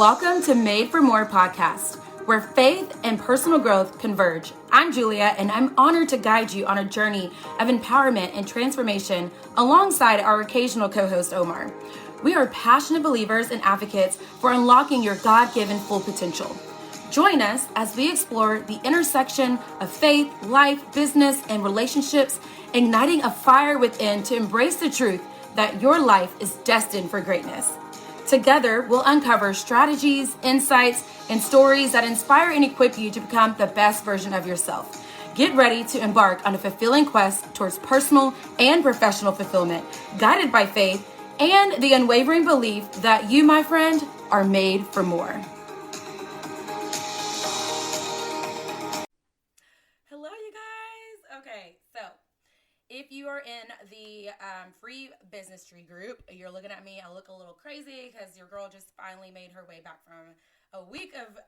Welcome to Made for More podcast, where faith and personal growth converge. I'm Julia, and I'm honored to guide you on a journey of empowerment and transformation alongside our occasional co-host, Omar. We are passionate believers and advocates for unlocking your God-given full potential. Join us as we explore the intersection of faith, life, business, and relationships, igniting a fire within to embrace the truth that your life is destined for greatness. Together, we'll uncover strategies, insights, and stories that inspire and equip you to become the best version of yourself. Get ready to embark on a fulfilling quest towards personal and professional fulfillment, guided by faith and the unwavering belief that you, my friend, are made for more. Hello, you guys. Okay, so if you are in the free business tree group, you're looking at me. I look a little crazy because your girl just finally made her way back from a week of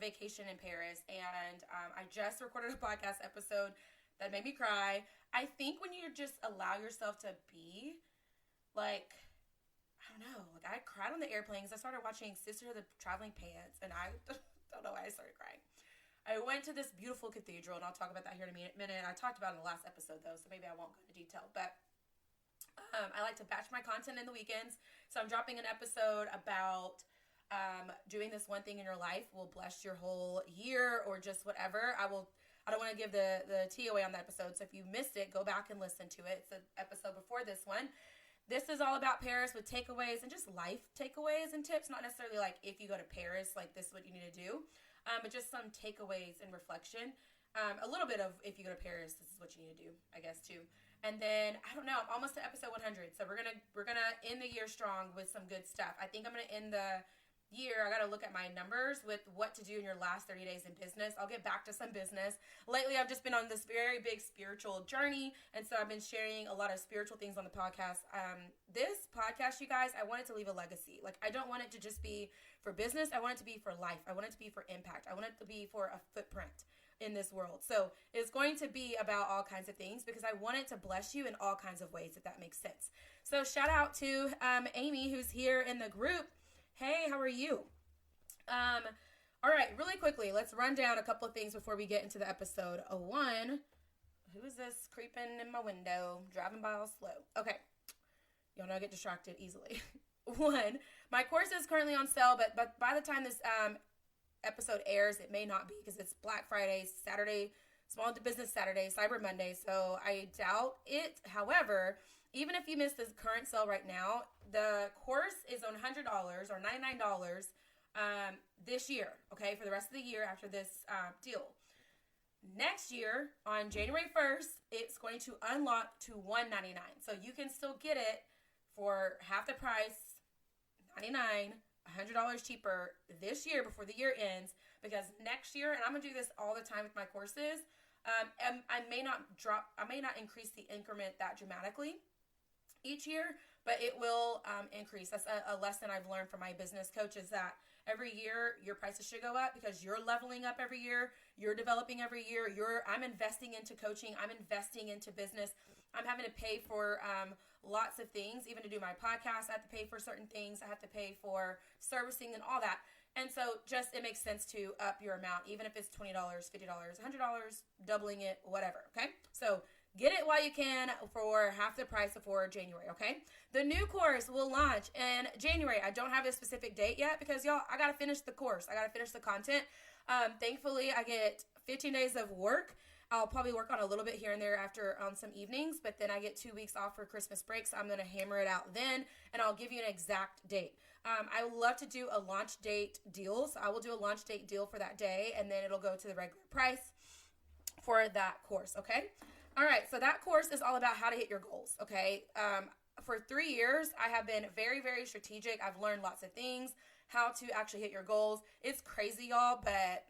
vacation in Paris. And I just recorded a podcast episode that made me cry. I think when you just allow yourself to be, like, I don't know, like I cried on the airplanes. I started watching Sister of the Traveling Pants, and I don't know why I started crying. I went to this beautiful cathedral, and I'll talk about that here in a minute. I talked about it in the last episode, though, so maybe I won't go into detail. But I like to batch my content in the weekends. So I'm dropping an episode about doing this one thing in your life will bless your whole year or just whatever. I don't want to give the tea away on that episode. So if you missed it, go back and listen to it. It's an episode before this one. This is all about Paris with takeaways and just life takeaways and tips. Not necessarily like if you go to Paris, like this is what you need to do. But just some takeaways and reflection. A little bit of if you go to Paris, this is what you need to do, I guess, too. And then, I don't know, I'm almost to episode 100. So we're gonna end the year strong with some good stuff. I think I'm going to end the year, I got to look at my numbers with what to do in your last 30 days in business. I'll get back to some business. Lately, I've just been on this very big spiritual journey. And so I've been sharing a lot of spiritual things on the podcast. This podcast, you guys, I want it to leave a legacy. Like, I don't want it to just be for business. I want it to be for life. I want it to be for impact. I want it to be for a footprint in this world. So it's going to be about all kinds of things because I want it to bless you in all kinds of ways, if that makes sense. So shout out to Amy, who's here in the group. Hey, how are you? All right, really quickly, let's run down a couple of things before we get into the episode. One, who is this creeping in my window, driving by all slow? Okay, y'all know I get distracted easily. One, my course is currently on sale, but by the time this episode airs, it may not be because it's Black Friday, Saturday, Small Business Saturday, Cyber Monday, so I doubt it. However, even if you miss this current sale right now, the course is on $100 or $99 this year, okay, for the rest of the year after this deal. Next year, on January 1st, it's going to unlock to $199. So you can still get it for half the price, $99, $100 cheaper this year before the year ends, because next year, and I'm going to do this all the time with my courses, I may not increase the increment that dramatically each year, but it will increase. That's a lesson I've learned from my business coach, is that every year your prices should go up because you're leveling up every year, you're developing every year, I'm investing into coaching, I'm investing into business, I'm having to pay for lots of things. Even to do my podcast, I have to pay for certain things, I have to pay for servicing and all that. And so just it makes sense to up your amount, even if it's $20, $50, $100, doubling it, whatever, okay? So get it while you can for half the price before January, okay? The new course will launch in January. I don't have a specific date yet because, y'all, I got to finish the course. I got to finish the content. Thankfully, I get 15 days of work. I'll probably work on a little bit here and there after on some evenings, but then I get 2 weeks off for Christmas break, so I'm going to hammer it out then, and I'll give you an exact date. I would love to do a launch date deal, so I will do a launch date deal for that day, and then it'll go to the regular price for that course, okay? All right, so that course is all about how to hit your goals, okay? For 3 years, I have been very, very strategic. I've learned lots of things, how to actually hit your goals. It's crazy, y'all, but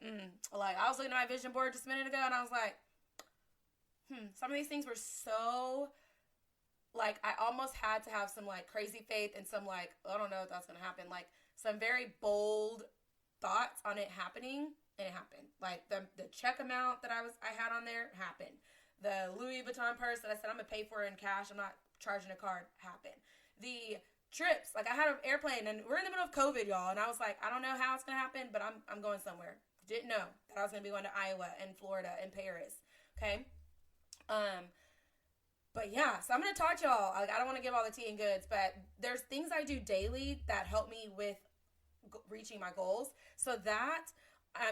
like I was looking at my vision board just a minute ago, and I was like, some of these things were so, like, I almost had to have some, like, crazy faith and some, like, I don't know if that's going to happen, like, some very bold thoughts on it happening, and it happened. Like, the check amount that I had on there happened. The Louis Vuitton purse that I said I'm going to pay for in cash, I'm not charging a card, happened. The trips. Like, I had an airplane, and we're in the middle of COVID, y'all. And I was like, I don't know how it's going to happen, but I'm going somewhere. Didn't know that I was going to be going to Iowa and Florida and Paris. Okay. But yeah, so I'm going to talk to y'all. Like, I don't want to give all the tea and goods, but there's things I do daily that help me with reaching my goals. So that,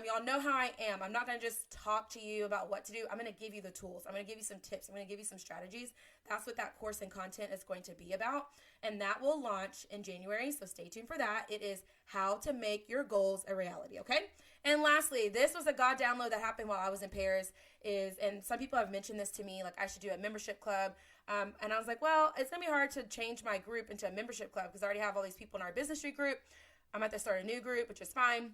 y'all know how I am. I'm not going to just talk to you about what to do. I'm going to give you the tools. I'm going to give you some tips. I'm going to give you some strategies. That's what that course and content is going to be about. And that will launch in January. So stay tuned for that. It is how to make your goals a reality. Okay. And lastly, this was a God download that happened while I was in Paris and some people have mentioned this to me, like I should do a membership club. And I was like, well, it's going to be hard to change my group into a membership club because I already have all these people in our business street group. I'm about to start a new group, which is fine.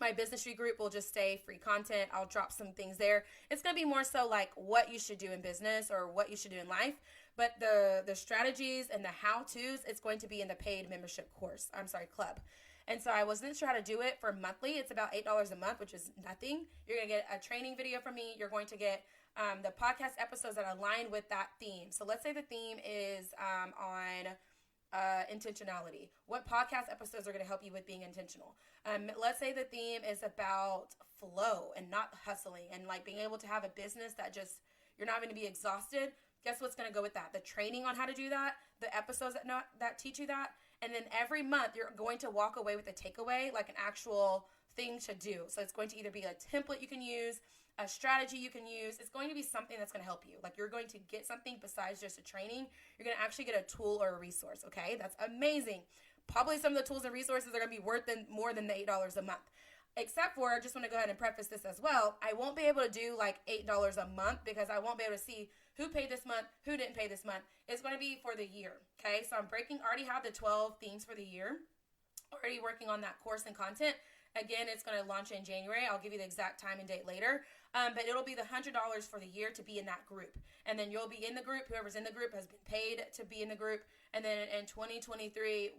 My business street group will just stay free content. I'll drop some things there. It's going to be more so like what you should do in business or what you should do in life. But the strategies and the how-tos, it's going to be in the paid membership club. And so I wasn't sure how to do it for monthly. It's about $8 a month, which is nothing. You're going to get a training video from me. You're going to get the podcast episodes that align with that theme. So let's say the theme is on intentionality. What podcast episodes are going to help you with being intentional? Let's say the theme is about flow and not hustling and like being able to have a business that just, you're not going to be exhausted. Guess what's going to go with that? The training on how to do that, the episodes that teach you that. And then every month you're going to walk away with a takeaway, like an actual thing to do. So it's going to either be a template you can use, a strategy you can use. It's going to be something that's going to help you. Like you're going to get something besides just a training. You're going to actually get a tool or a resource. Okay. That's amazing. Probably some of the tools and resources are going to be worth more than the $8 a month. Except for, I just want to go ahead and preface this as well. I won't be able to do like $8 a month because I won't be able to see who paid this month, who didn't pay this month. It's going to be for the year. Okay. So I'm already have the 12 themes for the year, already working on that course and content. Again, it's going to launch in January. I'll give you the exact time and date later. But it'll be the $100 for the year to be in that group. And then you'll be in the group. Whoever's in the group has been paid to be in the group. And then in 2023,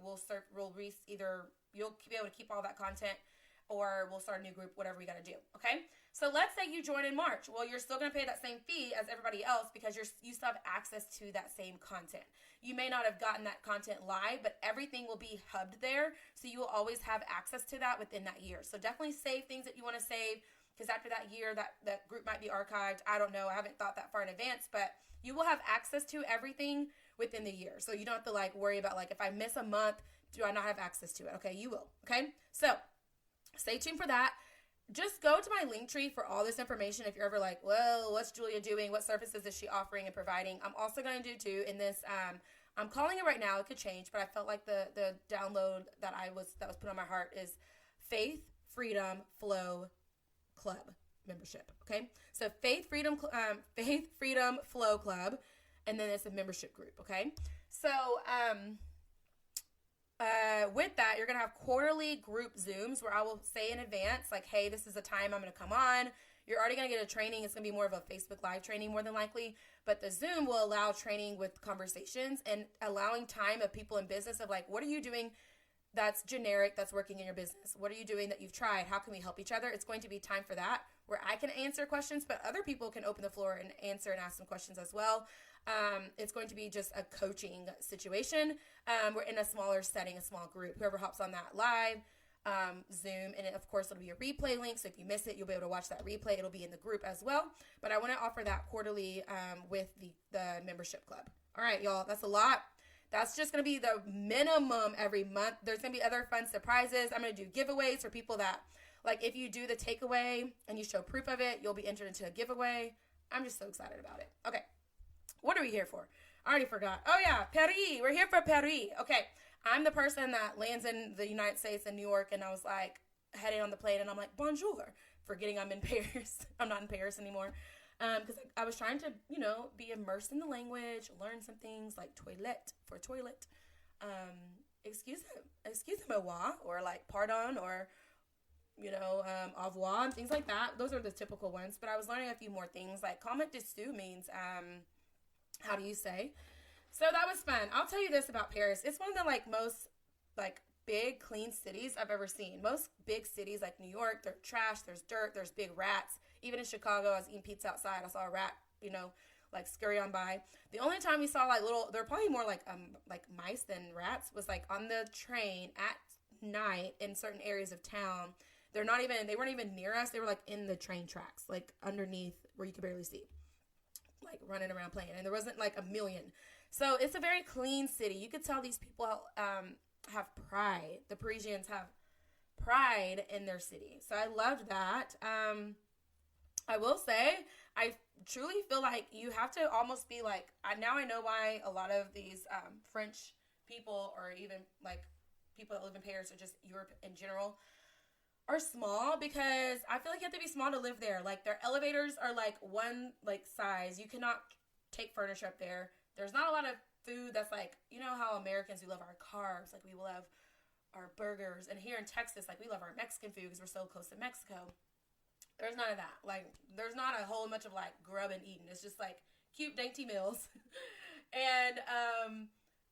you'll be able to keep all that content, or we'll start a new group, whatever we got to do. Okay. So let's say you join in March. Well, you're still going to pay that same fee as everybody else because you still have access to that same content. You may not have gotten that content live, but everything will be hubbed there. So you will always have access to that within that year. So definitely save things that you want to save because after that year, that group might be archived. I don't know. I haven't thought that far in advance, but you will have access to everything within the year. So you don't have to like worry about like, if I miss a month, do I not have access to it? Okay, you will. Okay. So stay tuned for that. Just go to my link tree for all this information. If you're ever like, well, what's Julia doing? What services is she offering and providing? I'm also going to do too in this, I'm calling it right now. It could change, but I felt like the download that was put on my heart is Faith, Freedom, Flow Club membership. Okay. So Faith, Freedom, Flow Club. And then it's a membership group. Okay. So, with that, you're going to have quarterly group Zooms where I will say in advance, like, hey, this is the time I'm going to come on. You're already going to get a training. It's going to be more of a Facebook Live training more than likely. But the Zoom will allow training with conversations and allowing time of people in business of like, what are you doing that's generic, that's working in your business? What are you doing that you've tried? How can we help each other? It's going to be time for that where I can answer questions, but other people can open the floor and answer and ask some questions as well. It's going to be just a coaching situation. We're in a smaller setting, a small group. Whoever hops on that live Zoom, and of course it'll be a replay link. So if you miss it, you'll be able to watch that replay. It'll be in the group as well. But I want to offer that quarterly with the membership club. All right, y'all, that's a lot. That's just going to be the minimum every month. There's going to be other fun surprises. I'm going to do giveaways for people that, like, if you do the takeaway and you show proof of it, you'll be entered into a giveaway. I'm just so excited about it. Okay. What are we here for? I already forgot. Oh, yeah. Paris. We're here for Paris. Okay. I'm the person that lands in the United States in New York, and I was, like, heading on the plane, and I'm like, bonjour, forgetting I'm in Paris. I'm not in Paris anymore. Because I was trying to, be immersed in the language, learn some things like toilette for toilet, excuse-moi, or like pardon, or, au revoir, and things like that. Those are the typical ones. But I was learning a few more things, like comment dessus means, how do you say? So that was fun. I'll tell you this about Paris. It's one of the most big clean cities I've ever seen. Most big cities like New York, they're trash, there's dirt, there's big rats. Even in Chicago, I was eating pizza outside. I saw a rat, like scurry on by. The only time we saw like they're probably more like mice than rats, was like on the train at night in certain areas of town. They weren't even near us. They were like in the train tracks, like underneath where you could barely see, like running around playing. And there wasn't like a million. So it's a very clean city. You could tell these people have pride. The Parisians have pride in their city. So I loved that. I will say, I truly feel like you have to almost be like, now I know why a lot of these French people, or even like people that live in Paris, or just Europe in general, are small, because I feel like you have to be small to live there. Like their elevators are like one like size. You cannot take furniture up there. There's not a lot of food that's like, you know how Americans, we love our carbs, like we love our burgers. And here in Texas, like we love our Mexican food because we're so close to Mexico. There's none of that. Like there's not a whole bunch of like grub and eating. It's just like cute dainty meals. And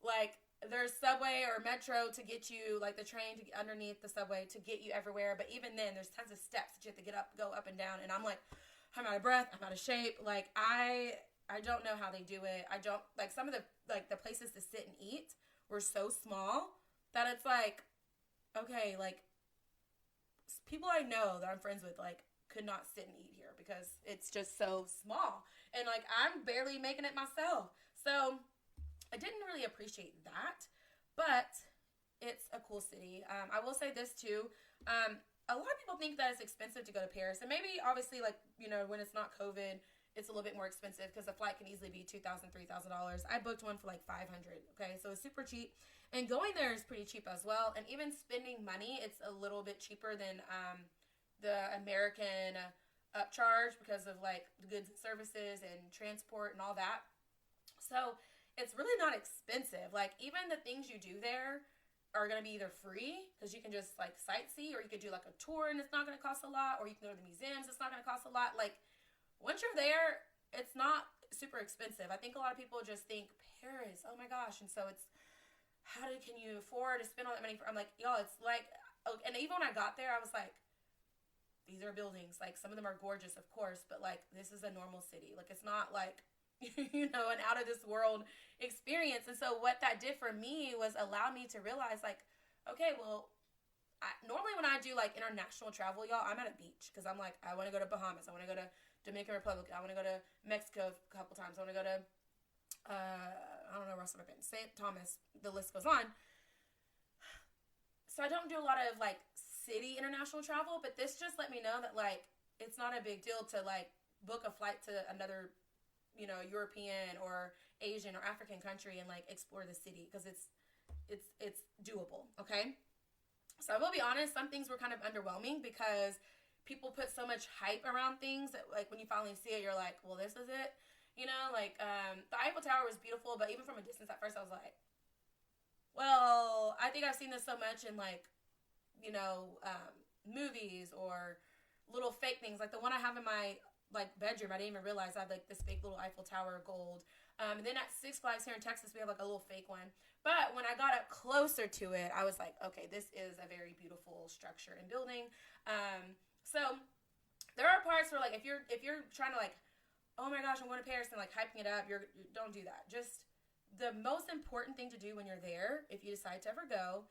like there's subway or metro to get you, like the train to get underneath the subway to get you everywhere. But even then, there's tons of steps that you have to go up and down. And I'm like, I'm out of breath. I'm out of shape. Like I don't know how they do it. I don't, like some of the places to sit and eat were so small that it's like, okay, like people I know that I'm friends with, like, could not sit and eat here because it's just so small. And like I'm barely making it myself. So I didn't really appreciate that, but it's a cool city. I will say this too. A lot of people think that it's expensive to go to Paris, and maybe obviously, like, you know, when it's not COVID, it's a little bit more expensive because the flight can easily be $2,000, $3,000. I booked one for like $500. Okay, so it's super cheap, and going there is pretty cheap as well. And even spending money, it's a little bit cheaper than the American upcharge because of like the goods and services and transport and all that. So it's really not expensive. Like even the things you do there are going to be either free because you can just like sightsee, or you could do like a tour and it's not going to cost a lot, or you can go to the museums, it's not going to cost a lot. Like once you're there, it's not super expensive. I think a lot of people just think Paris, oh my gosh. And so it's, can you afford to spend all that money I'm like, y'all, it's like, and even when I got there, I was like, these are buildings. Like some of them are gorgeous, of course, but like this is a normal city. Like it's not like, you know, an out of this world experience. And so what that did for me was allow me to realize like, okay, well, normally when I do like international travel, y'all, I'm at a beach because I'm like, I want to go to Bahamas. I want to go to Dominican Republic. I want to go to Mexico a couple times. I want to go to, I don't know where else I've been. St. Thomas, the list goes on. So I don't do a lot of like city international travel, but this just let me know that like, it's not a big deal to like book a flight to another, you know, European or Asian or African country and like explore the city because it's doable. Okay. So I will be honest, some things were kind of underwhelming because people put so much hype around things that like when you finally see it, you're like, well, this is it. You know, like the Eiffel Tower was beautiful, but even from a distance at first I was like, well, I think I've seen this so much in like, you know, movies or little fake things. Like the one I have in my like bedroom, I didn't even realize I have like this fake little Eiffel Tower gold. And then at Six Flags here in Texas, we have like a little fake one. But when I got up closer to it, I was like, okay, this is a very beautiful structure and building. So there are parts where like if you're trying to like, oh my gosh, I'm going to Paris and like hyping it up, you don't do that. Just the most important thing to do when you're there, if you decide to ever go,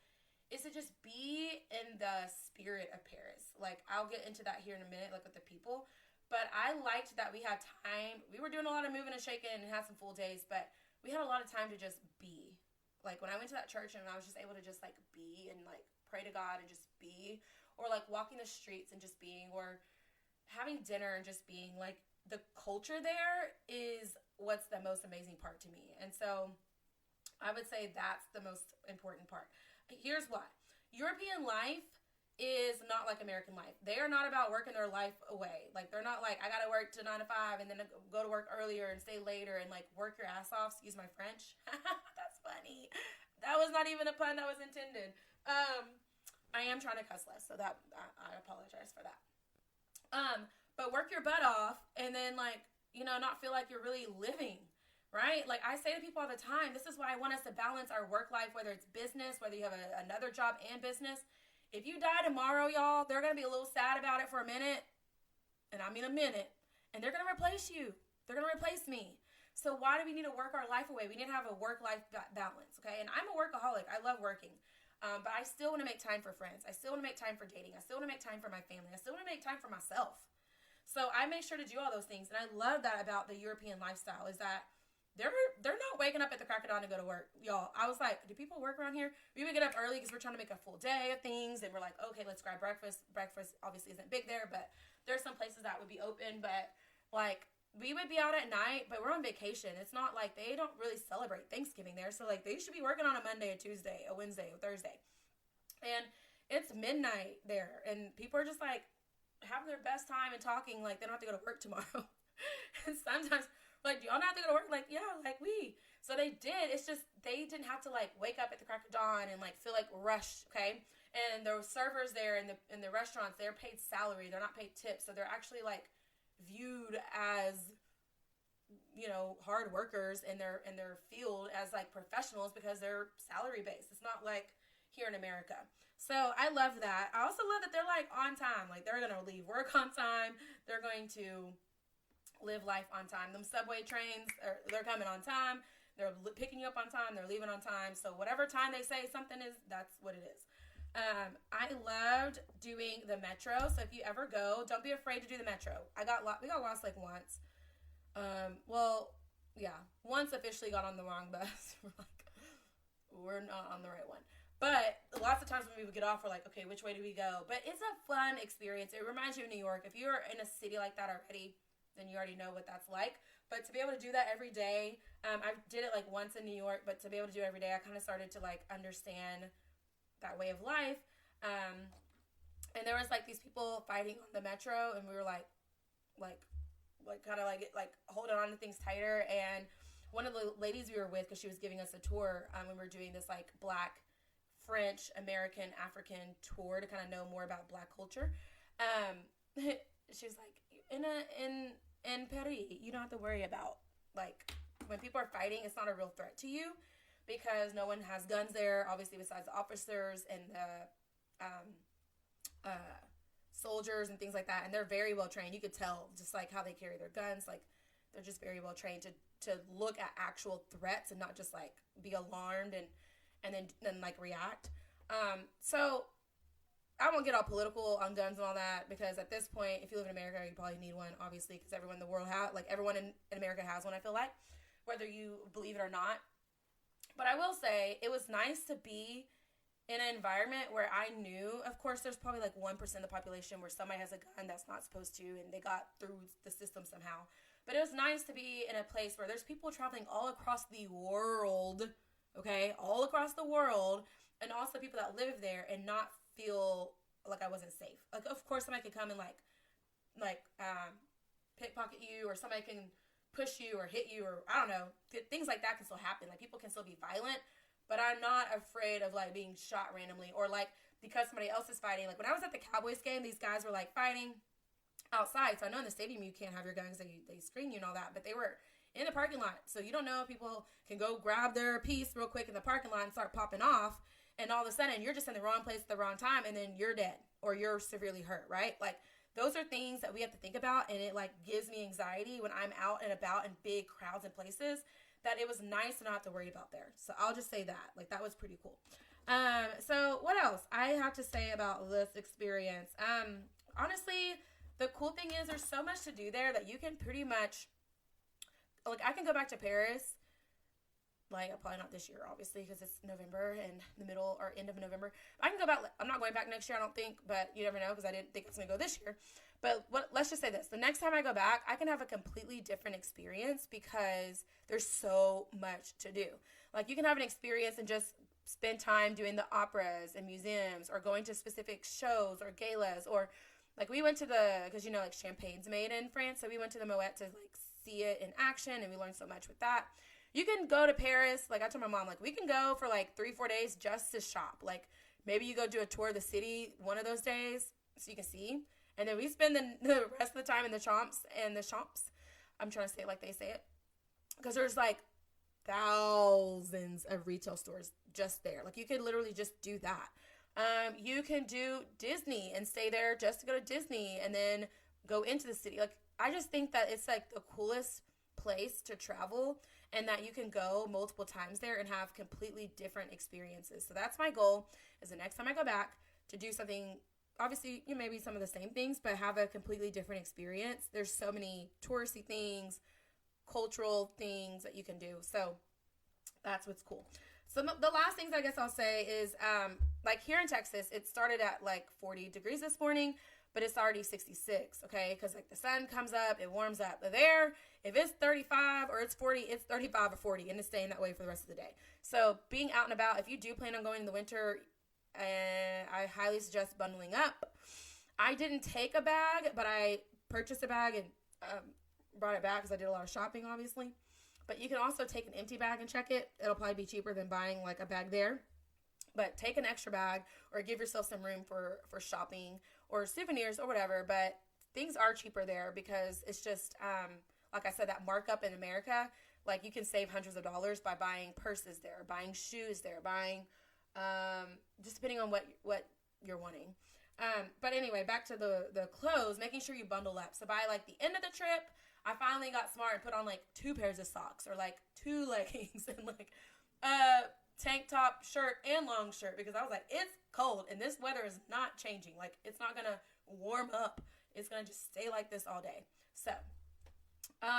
is to just be in the spirit of Paris. Like I'll get into that here in a minute, like with the people. But I liked that we had time. We were doing a lot of moving and shaking and had some full days, but we had a lot of time to just be. Like when I went to that church and I was just able to just like be and like pray to God and just be, or like walking the streets and just being, or having dinner and just being. Like the culture there is what's the most amazing part to me. And so I would say that's the most important part. Here's why. European life is not like American life. They are not about working their life away. Like they're not like, I gotta work to 9 to 5 and then go to work earlier and stay later and like work your ass off. Excuse my French. That's funny. That was not even a pun that was intended. I am trying to cuss less, so that I apologize for that. But work your butt off and then like, you know, not feel like you're really living, right? Like I say to people all the time, this is why I want us to balance our work life, whether it's business, whether you have another job and business. If you die tomorrow, y'all, they're going to be a little sad about it for a minute. And I mean a minute. And they're going to replace you. They're going to replace me. So why do we need to work our life away? We need to have a work-life balance, okay? And I'm a workaholic. I love working. But I still want to make time for friends. I still want to make time for dating. I still want to make time for my family. I still want to make time for myself. So I make sure to do all those things. And I love that about the European lifestyle is that they're not waking up at the crack of dawn to go to work. Y'all, I was like, do people work around here? We would get up early because we're trying to make a full day of things. And we're like, okay, let's grab breakfast. Breakfast obviously isn't big there, but there's some places that would be open. But like, we would be out at night, but we're on vacation. It's not like they don't really celebrate Thanksgiving there. So, like, they should be working on a Monday, a Tuesday, a Wednesday, a Thursday. And it's midnight there. And people are just, like, having their best time and talking like they don't have to go to work tomorrow. And sometimes, like, do y'all not have to go to work? Like, yeah, like we. So they did. It's just they didn't have to, like, wake up at the crack of dawn and, like, feel, like, rushed, okay? And the servers there in the restaurants, they're paid salary. They're not paid tips. So they're actually, like, viewed as, you know, hard workers in their field as like professionals because they're salary based. It's not like here in America. So I love that. I also love that they're like on time. Like they're gonna leave work on time. They're going to live life on time. Them subway trains, they're coming on time. They're picking you up on time. They're leaving on time. So whatever time they say something is, that's what it is. I loved doing the metro. So if you ever go, don't be afraid to do the metro. We got lost like once. Once officially got on the wrong bus. We're like, we're not on the right one. But lots of times when we would get off, we're like, okay, which way do we go? But it's a fun experience. It reminds you of New York. If you're in a city like that already, then you already know what that's like. But to be able to do that every day, I did it like once in New York, but to be able to do it every day, I kind of started to like understand that way of life. And there was like these people fighting on the metro, and we were like kind of like holding on to things tighter. And one of the ladies we were with, because she was giving us a tour, when we were doing this like Black, French, American, African tour to kind of know more about Black culture. She was like, in Paris, you don't have to worry about like when people are fighting, it's not a real threat to you. Because no one has guns there, obviously, besides the officers and the soldiers and things like that. And they're very well trained. You could tell just like how they carry their guns. Like they're just very well trained to look at actual threats and not just like be alarmed and then like react. So I won't get all political on guns and all that, because at this point, if you live in America, you probably need one, obviously, because everyone in the world everyone in America has one, I feel like, whether you believe it or not. But I will say, it was nice to be in an environment where I knew, of course, there's probably like 1% of the population where somebody has a gun that's not supposed to, and they got through the system somehow. But it was nice to be in a place where there's people traveling all across the world, okay? All across the world, and also people that live there and not feel like I wasn't safe. Like, of course, somebody could come and like pickpocket you, or somebody can push you or hit you, or I don't know, things like that can still happen. Like people can still be violent, but I'm not afraid of like being shot randomly, or like because somebody else is fighting. Like when I was at the Cowboys game, these guys were like fighting outside. So I know in the stadium you can't have your guns, they screen you and all that, but they were in the parking lot. So you don't know if people can go grab their piece real quick in the parking lot and start popping off, and all of a sudden you're just in the wrong place at the wrong time, and then you're dead or you're severely hurt, right? Like those are things that we have to think about, and it like gives me anxiety when I'm out and about in big crowds and places, that it was nice to not have to worry about there. So I'll just say that. Like that was pretty cool. So what else I have to say about this experience? Honestly, the cool thing is there's so much to do there that you can pretty much, like I can go back to Paris. Like, probably not this year, obviously, because it's November and the middle or end of November. I can go back. I'm not going back next year, I don't think, but you never know, because I didn't think I was going to go this year. But let's just say this. The next time I go back, I can have a completely different experience because there's so much to do. Like, you can have an experience and just spend time doing the operas and museums, or going to specific shows or galas, or, like, we went to because, you know, like, champagne's made in France, so we went to the Moet to, like, see it in action, and we learned so much with that. You can go to Paris. Like, I told my mom, like, we can go for, like, 3-4 days just to shop. Like, maybe you go do a tour of the city one of those days so you can see. And then we spend the rest of the time in the shops. I'm trying to say it like they say it. Because there's, like, thousands of retail stores just there. Like, you could literally just do that. You can do Disney and stay there just to go to Disney and then go into the city. Like, I just think that it's, like, the coolest place to travel, and that you can go multiple times there and have completely different experiences. So that's my goal, is the next time I go back to do something, obviously, maybe some of the same things, but have a completely different experience. There's so many touristy things, cultural things that you can do. So that's what's cool. So the last things I guess I'll say is, like here in Texas, it started at like 40 degrees this morning, but it's already 66, okay? Because like the sun comes up, it warms up. But there, if it's 35 or it's 40, it's 35 or 40, and it's staying that way for the rest of the day. So being out and about, if you do plan on going in the winter, I highly suggest bundling up. I didn't take a bag, but I purchased a bag and brought it back because I did a lot of shopping, obviously. But you can also take an empty bag and check it. It'll probably be cheaper than buying like a bag there. But take an extra bag or give yourself some room for shopping or souvenirs or whatever. But things are cheaper there because it's just, like I said, that markup in America. Like you can save hundreds of dollars by buying purses there, buying shoes there, buying, just depending on what you're wanting. But anyway, back to the clothes, making sure you bundle up. So by like the end of the trip, I finally got smart and put on like 2 pairs of socks or like 2 leggings and like tank top, shirt, and long shirt because I was like, it's cold and this weather is not changing. Like it's not going to warm up. It's going to just stay like this all day. So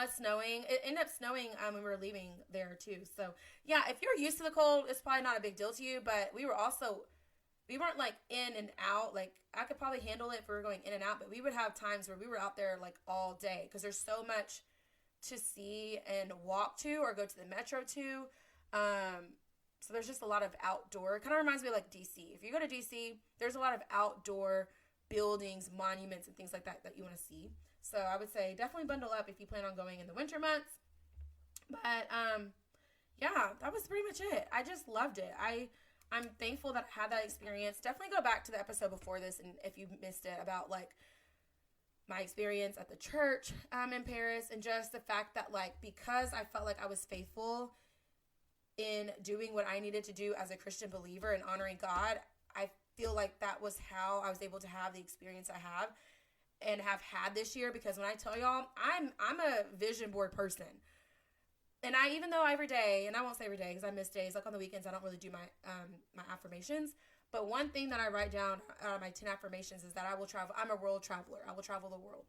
it's snowing. It ended up snowing when we were leaving there too. So yeah, if you're used to the cold, it's probably not a big deal to you, but we weren't like in and out. Like I could probably handle it if we were going in and out, but we would have times where we were out there like all day because there's so much to see and walk to or go to the metro to. So there's just a lot of outdoor. It kind of reminds me of like DC. If you go to DC, there's a lot of outdoor buildings, monuments, and things like that that you want to see. So I would say definitely bundle up if you plan on going in the winter months. But yeah, that was pretty much it. I just loved it. I'm thankful that I had that experience. Definitely go back to the episode before this, and if you missed it, about like my experience at the church in Paris, and just the fact that like because I felt like I was faithful in doing what I needed to do as a Christian believer and honoring God, I feel like that was how I was able to have the experience I have and have had this year. Because when I tell y'all, I'm a vision board person. And even though every day, and I won't say every day because I miss days, like on the weekends, I don't really do my affirmations. But one thing that I write down my 10 affirmations is that I will travel. I'm a world traveler. I will travel the world.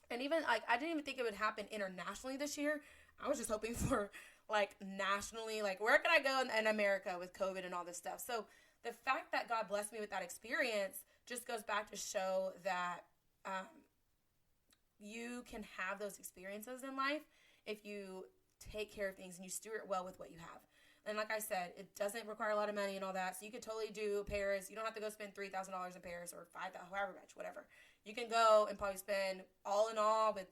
And even like, I didn't even think it would happen internationally this year. I was just hoping for like nationally, like where can I go in America with COVID and all this stuff. So the fact that God blessed me with that experience just goes back to show that you can have those experiences in life if you take care of things and you steward well with what you have. And like I said, it doesn't require a lot of money and all that. So you could totally do Paris. You don't have to go spend $3,000 in Paris or $5,000, however much, whatever. You can go and probably spend all in all with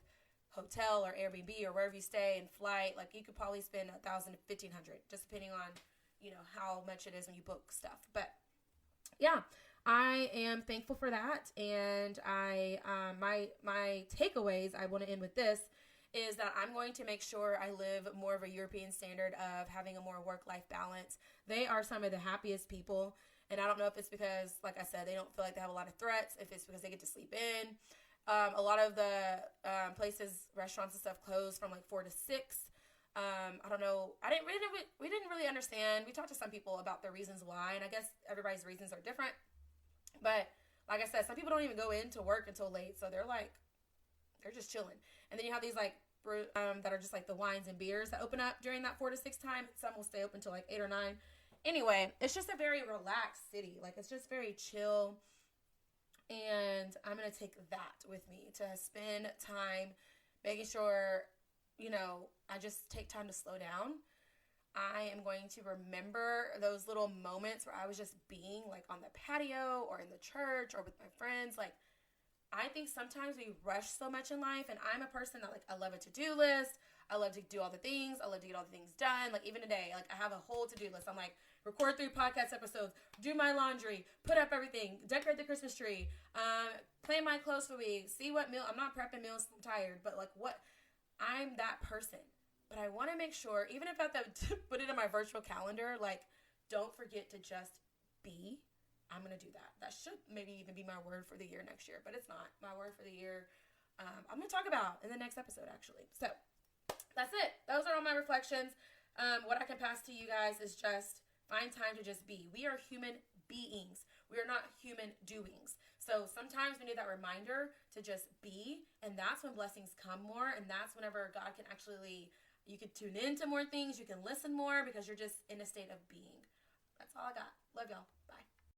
hotel or Airbnb or wherever you stay and flight. Like you could probably spend $1,000 to $1,500, just depending on, how much it is when you book stuff. But yeah, I am thankful for that. And my takeaways, I want to end with this, is that I'm going to make sure I live more of a European standard of having a more work-life balance. They are some of the happiest people. And I don't know if it's because, like I said, they don't feel like they have a lot of threats, if it's because they get to sleep in. A lot of the places, restaurants and stuff close from like 4 to 6. I don't know. We didn't really understand. We talked to some people about their reasons why, and I guess everybody's reasons are different. But like I said, some people don't even go into work until late, so they're just chilling. And then you have these like that are just like the wines and beers that open up during that 4 to 6 time. Some will stay open till like 8 or 9. Anyway, it's just a very relaxed city. Like it's just very chill. And I'm going to take that with me to spend time making sure, I just take time to slow down. I am going to remember those little moments where I was just being like on the patio or in the church or with my friends. Like, I think sometimes we rush so much in life, and I'm a person that I love a to-do list. I love to do all the things. I love to get all the things done. Like even today, I have a whole to-do list. I'm like, record 3 podcast episodes, do my laundry, put up everything, decorate the Christmas tree, plan my clothes for the week, see what meal. I'm not prepping meals. I'm tired, but I'm that person. But I want to make sure, even if I have to put it in my virtual calendar, don't forget to just be. I'm going to do that. That should maybe even be my word for the year next year, but it's not. My word for the year, I'm going to talk about in the next episode, actually. So that's it. Those are all my reflections. What I can pass to you guys is just find time to just be. We are human beings. We are not human doings. So sometimes we need that reminder to just be, and that's when blessings come more, and that's whenever God can actually, you can tune into more things, you can listen more because you're just in a state of being. That's all I got. Love y'all.